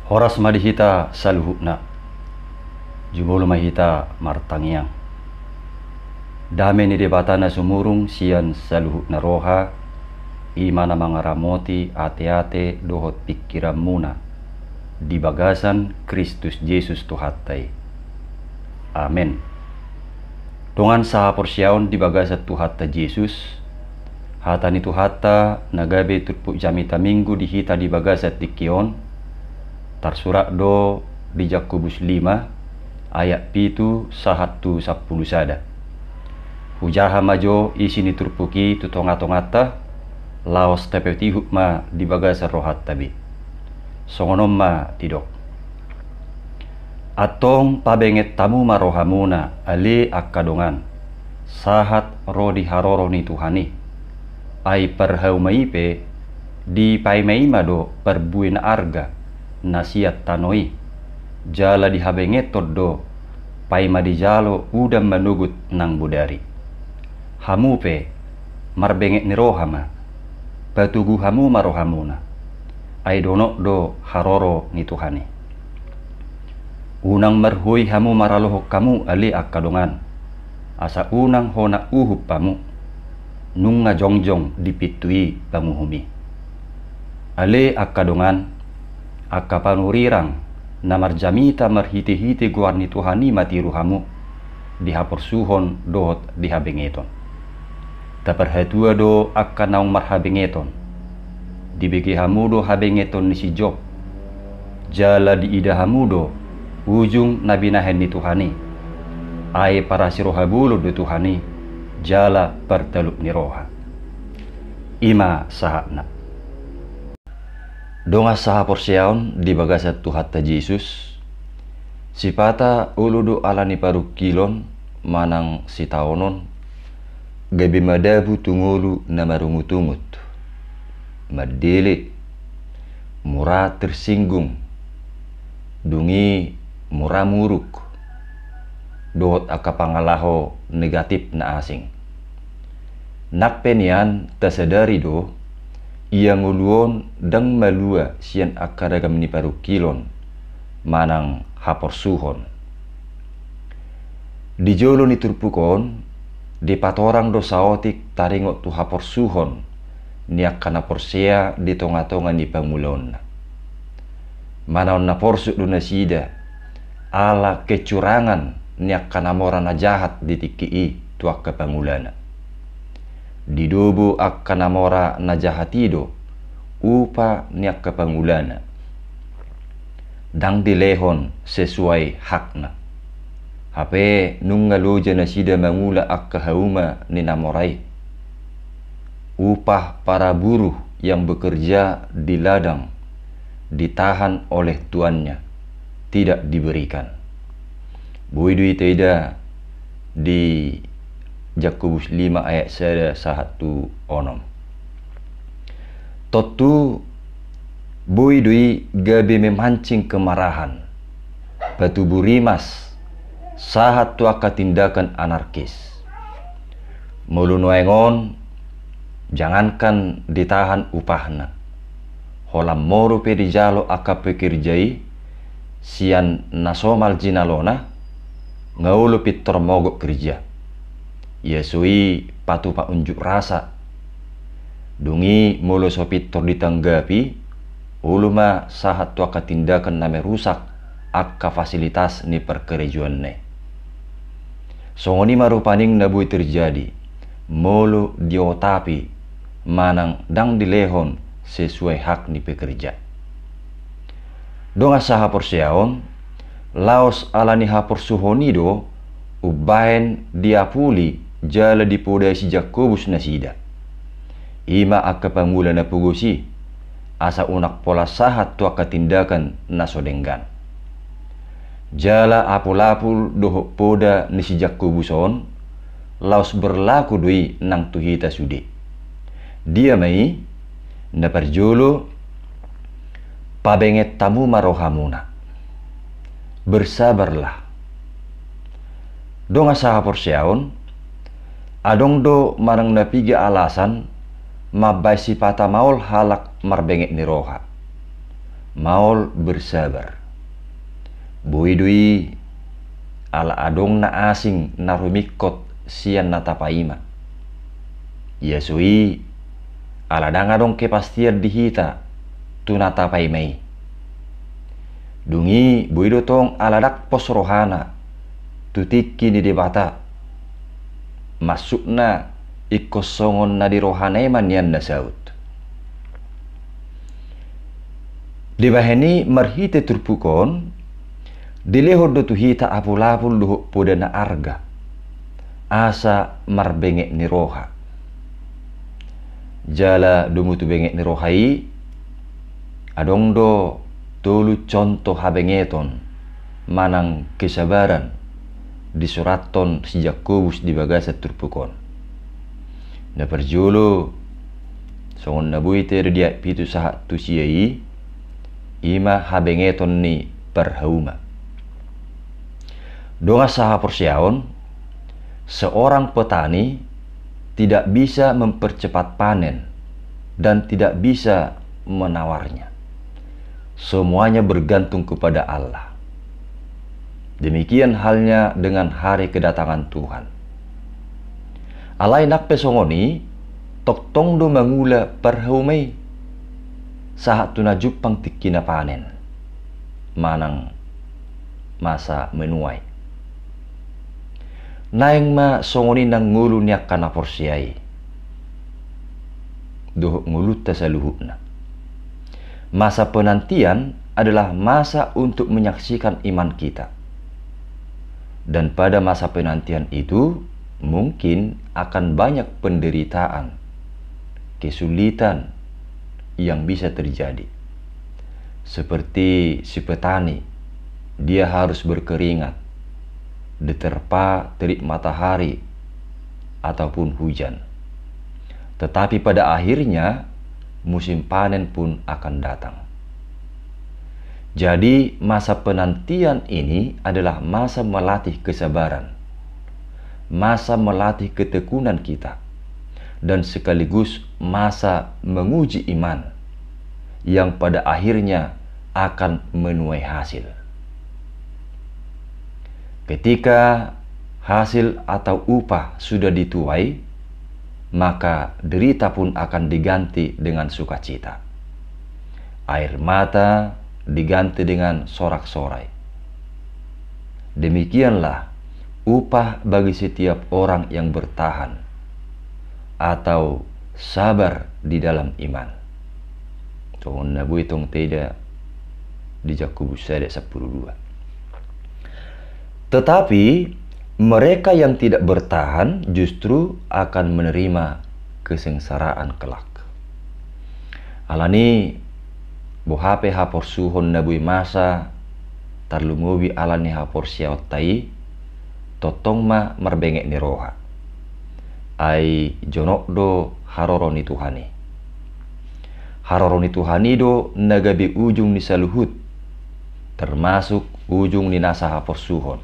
Horas madihita saluhukna, jumolo mahita martangiang. Dame ni debatana sumurung sian saluhukna roha, imana mangaramoti ate-ate dohot pikiran muna, di bagasan Kristus Yesus Tuhattai. Amin. Dongan saha porsiaon di bagasan Tuhatta Yesus, hata ni Tuhatta nagabe turpuk jamita minggu dihita di bagasan tikion, tersurat do di Yakobus 5 ayat pitu sahatu 10 sada. Hujaha majo isi ni turpuki tutonga-tongata laos tepeti hukma di bagasa rohat tabi. Songonom ma tidok. Atong pabenget tamu marohamuna ali akkadongan. Sahat ro di haroro ni Tuhani. Ai perhau maipe di paimaima do perbuin arga nasiat tanoi. Jala di habengetot do paima di jalo udam manugut nang budari. Hamu pe marbengek ni rohama batugu hamu marohamuna ai donok do haroro ni Tuhani. Unang marhui hamu maralohok kamu ali akkadongan asa unang hona uhup pamu nung ngajongjong dipitui pamuhumi ali akkadongan akkapanurirang na marjamita marhiti-hiti guar ni Tuhani matiru hamu dihaporsuhon dohot dihabengeton. Taperhatua do akka naung marhabengeton. Dibegi hamudo habengeton ni si Job. Jala di ida hamudo ujung nabinahen ni Tuhani. Ai para sirohabulu do Tuhani. Jala perteluk ni roha. Ima sahakna. Donga saha porsiaon di bagasat Tuhatta Yesus. Sipata uludu alani paruk kilon manang sitaonon. Gabi madabu tungulu na marungut-ungut. Madili, murah tersinggung. Dungi murah muruk. Dohot akapangalaho negatif na asing. Nakpenian tasadari do, ia nguluon dang malua sian akaragam ni parukilon, manang haporsuhon. Di jolo ni turpukon, di patorang do saotik taringot tu haporsuhon niak kana porsea di tonga-tonga ni pangulon. Manaon na porsuk do nasida ala kecurangan niak kana morana jahat di tikii tuak kepangulana. Di dobo ak kana mora na jahatido upa niak kepangulana. Dang dilehon sesuai hakna. Hape nung ngaloja na sida mangula ak kahauma ni namorai. Upah para buruh yang bekerja di ladang ditahan oleh tuannya, tidak diberikan. Buidui teda di Yakobus 5 ayat 1 onom. Totu buidui gabe memancing kemarahan, batu burimas sahat tuaka tindakan anarkis. Mulunuengon jangankan ditahan upahna. Holam moru pedijalo aka pekirjai sian nasomal jinalona ngaulu pitor mogok kerja. Yesui patu pa unjuk rasa. Dungi mulu sopitor ditanggapi uluma sahat tuaka tindakan name rusak akka fasilitas ni perkerejuanne. Songoni marupaning nabui terjadi molo diotapi manang dang dilehon sesuai hak ni pekerja. Donga saha porsiaon laos alani haporsuhonido ubahen diapuli jala dipoda si Yakobus nasida. Ima akka pangula na pugusi asa unak pola sahat tuaka tindakan nasodenggan. Jala apul-apul doho poda ni si Yakobuson laos berlaku dui nang tuhita sudi. Dia mai na perjolo pabenget tamu marohamuna. Bersabarlah. Donga saha porsiaon adong do marang napiga alasan mabai si pata maul halak marbenget ni roha. maol bersabar. Buidui ala adong na asing na rumikot siyan na tapaima. Yasui ala dangadong kepastian dihita tunatapaimai. Dungi buido tong aladak pos rohana tutiki ni debata masukna ikosongon na di rohanai man na saut. Dibaheni marhite turpukon dilehor do tuhita apulapul luhuk podana arga asa marbengek ni roha. Jala dumutu bengek ni rohai adong do tolu contoh habengeton manang kesabaran di suraton si Yakobus di bagasa turpukon. Na perjolo songon nabuite dia pitu saha tusiai ima habengeton ni perhauma. Donga saha porsiaon seorang petani tidak bisa mempercepat panen dan tidak bisa menawarnya. Semuanya bergantung kepada Allah. Demikian halnya dengan hari kedatangan Tuhan. Alai nak pesongoni tok tong do mangula perhaumai saat tunajup pang tikina panen manang masa menuai. Naeng ma songoni nang ngulu niak kana porsiai doh ngulut tasaluhukna. Masa penantian adalah masa untuk menyaksikan iman kita. Dan pada masa penantian itu mungkin akan banyak penderitaan, kesulitan yang bisa terjadi. Seperti si petani, dia harus berkeringat, diterpa terik matahari ataupun hujan. Tetapi pada akhirnya musim panen pun akan datang. Jadi masa penantian ini adalah masa melatih kesabaran, masa melatih ketekunan kita, dan sekaligus masa menguji iman yang pada akhirnya akan menuai hasil. Ketika hasil atau upah sudah dituai, maka derita pun akan diganti dengan sukacita. Air mata diganti dengan sorak-sorai. Demikianlah upah bagi setiap orang yang bertahan atau sabar di dalam iman. Tuhun nabu itong tidak di Yakobus 10:2. Tetapi mereka yang tidak bertahan justru akan menerima kesengsaraan kelak. Alani bohape hapor suhon nabui masa tarlungubi alani hapor siawtai totong ma marbengek ni roha. Ai jonok do haroroni Tuhani. Haroroni Tuhani do nagabi ujung ni saluhut, termasuk ujung ni nasa hapor suhon.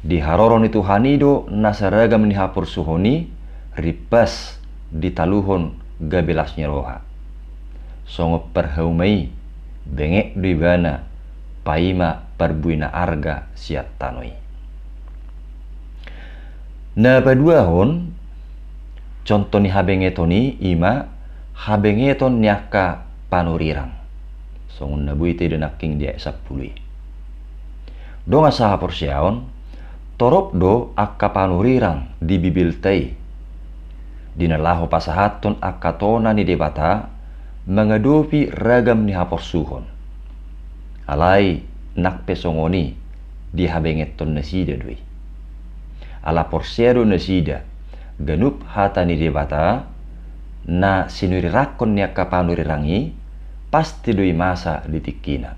Di haroroni Tuhani do nasaragam ni hapor suhoni ripas di taluhon gabelasnya roha. Songo perhaumai bengek duibana paima perbuina arga siat tanoi. Na paduahon contoh ni habengetoni ima habengeton nyaka panurirang. Songon nabuite denaking dia 10. Donga saha porsiaon torop do akka panurirang di bibiltai. Dinalaho pasahaton akka tona ni debata mengadopi ragam ni hapor suhon. Alai nak pesongoni di habengeton nasida dui. Ala porsiado nasida ganup hata ni debata na sinurirakon niya kapanurirangi pasti dui masa ditikina.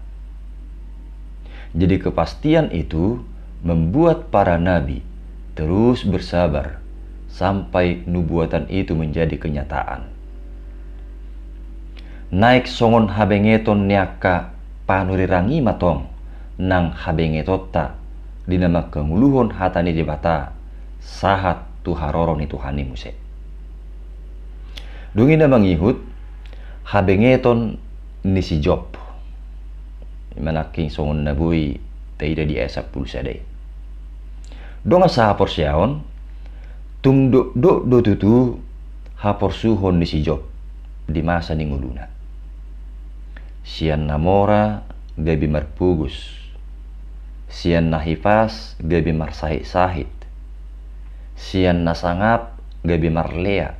Jadi kepastian itu membuat para nabi terus bersabar sampai nubuatan itu menjadi kenyataan. Naik songon habengeton niaka panurirangi matong nang habengetota dinama kenguluhon hatani debata sahat tuharoron itu hani muse. Dungi na mangihut habengeton ni si Job manaking songon nabui taida di esa pulsadai donga sa hapor siaon tung do tutu hapor suhon ni si Job di masa ni nguluna sian namora gabi marpugus sian nahifas gabi marsahit-sahit sian nasangap gabi marlea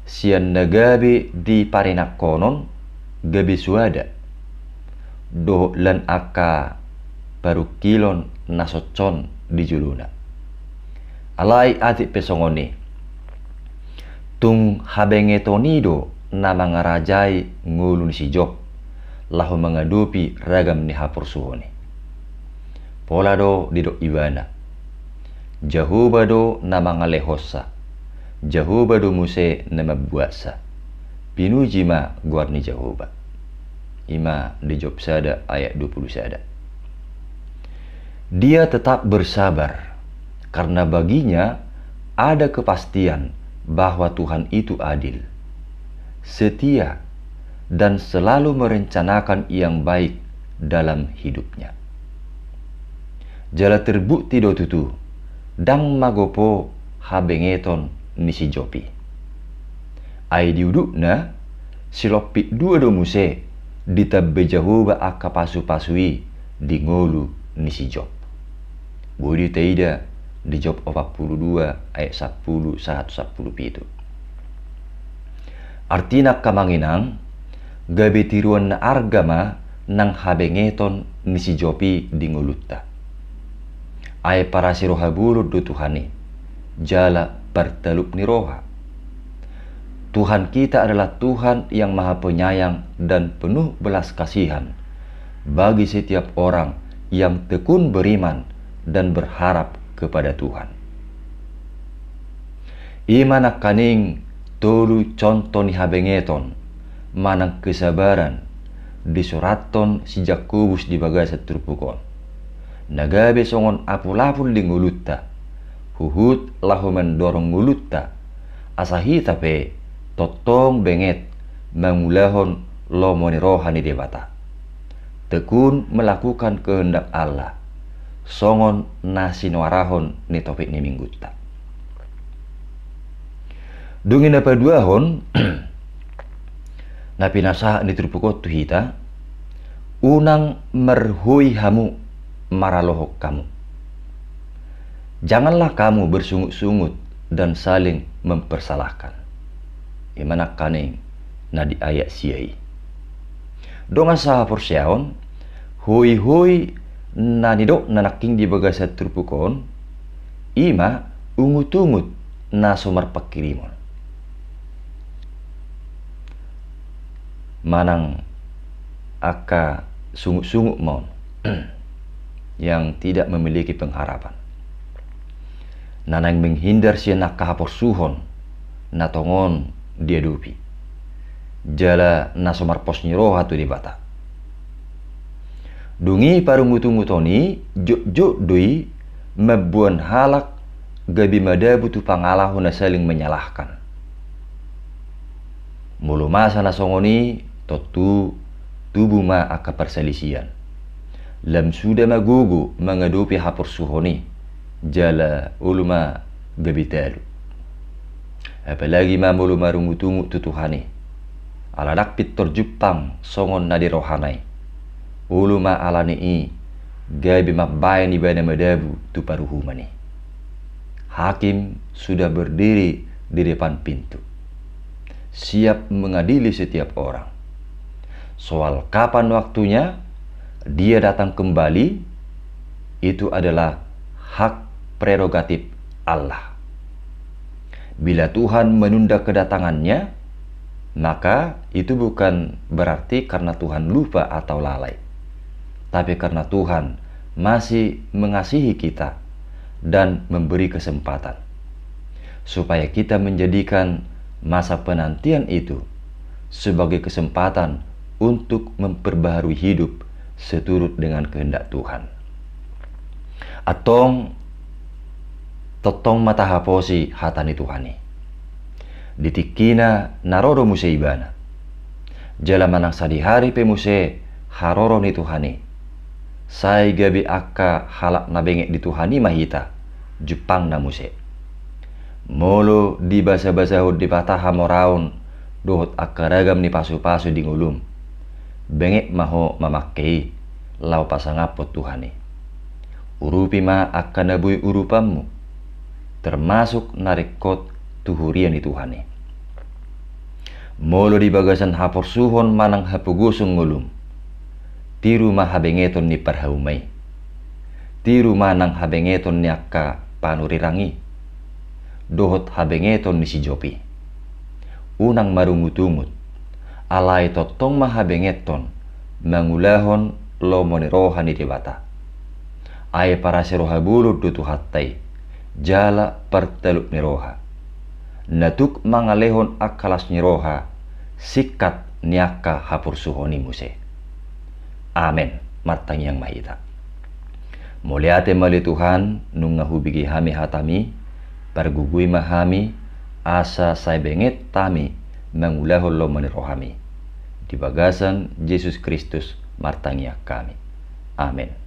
sian nagabi di parinak konon gabi suada do lan aka baru kilon nasocon di juluna alai ati pesongoni tung habenge tonido na mga rajay ngulun si Job lahu mengadupi ragam ni hapor suhoni pola do dido ibana jahuba do na mga lehosa jahuba do muse na mabuasa pinuji ma guar ni jahuba ima di Job sada ayat 20 sada. Dia tetap bersabar karena baginya ada kepastian bahwa Tuhan itu adil, setia, dan selalu merencanakan yang baik dalam hidupnya. Jala terbukti do tutu dang magopo habengeton ni si Jopi. Ai diudukna silopik dua do muse ditabbe jahuba aka pasu-pasui di ngolu ni si Job. Budi taida di Job 42 ayat 10 110 artina kamanginang gabi tiruan na argama nang habengeton ni si Jopi di ngulutta ay para si rohabulud do Tuhani jala pertelup ni roha. Tuhan kita adalah Tuhan yang maha penyayang dan penuh belas kasihan bagi setiap orang yang tekun beriman dan berharap kepada Tuhan. Imanak kaning tolu contoh ni habengeton manang kesabaran disuraton si Jakobus di bagasa turpukon. Nagabe songon apulapul di ngulutta huhut lahu mendorong ngulutta asahi tape totong benget mengulahon lomoni rohani debata tekun melakukan kehendak Allah songon nasi nuarahon ni topik ni minggutta dungin apa dua hon napi nasa ni terpukot tu hita unang merhui hamu maralohok kamu janganlah kamu bersungut-sungut dan saling mempersalahkan imana kaning na di ayat siai donga sa porsiaon hui na nidok na naking di bagasa turpukon ima ungut-ungut na sumar pakirimon manang aka sungut-sungut mon yang tidak memiliki pengharapan nanang menghindar siya nakahapor suhon na tongon dia dupi jala nasomar posni roha tu di bata dungi parungutu-ngutoni jok dui mebuan halak gabi madabu tu pangalahu na saling menyalahkan mulu masa nasongoni totu tubuh ma aka perselisian lam sudah magugu mengadupi hapor suhoni jala uluma gabi talu apalagi mamulu marungutungu tutuhani aladak pitor jupang songon nadi rohanai uluma alani i gabi mabay ni bana madabu tu paruhumani hakim sudah berdiri di depan pintu siap mengadili setiap orang soal kapan waktunya dia datang kembali itu adalah hak prerogatif Allah. Bila Tuhan menunda kedatangannya, maka itu bukan berarti karena Tuhan lupa atau lalai, tapi karena Tuhan masih mengasihi kita dan memberi kesempatan supaya kita menjadikan masa penantian itu sebagai kesempatan untuk memperbaharui hidup seturut dengan kehendak Tuhan. Atong totong mata haposi hatani Tuhani ditikina narodo museibana jala manang sadihari pe muse haroro ni Tuhani. Sai gabi akka halak na bengek di Tuhani mahita, Jepang na muse. Molo di basa-basa hod di pataha moraon, dohot akka ragam ni pasu-pasu di ngulum. Bengek maho mamakkei, lau pasangapot Tuhani. Urupi ma akka nabui urupamu, termasuk narekot tuhurian di Tuhani. Molo di bagasan hapor suhon manang hapugusung ngulum, tiru ma habengeton ni parhaumay. Tiru manang habengeton ni akka panurirangi, dohot habengeton ni si Jopi. Unang marungut-ungut, alay totong mahabengeton, mangulahon lo monirohan ni debata. Ay para si roha bulud dutu hatay, jala perteluk ni roha. Natuk mangalehon akalas ni roha, sikat niaka hapur suhoni muse. Amen, matang yang mahita. Muliate mali Tuhan, nung ngahubigi hami hatami, pargugui mahami, asa say benget tami, mangulahon lo manirohami. Di bagasan Yesus Kristus martangya kami. Amen.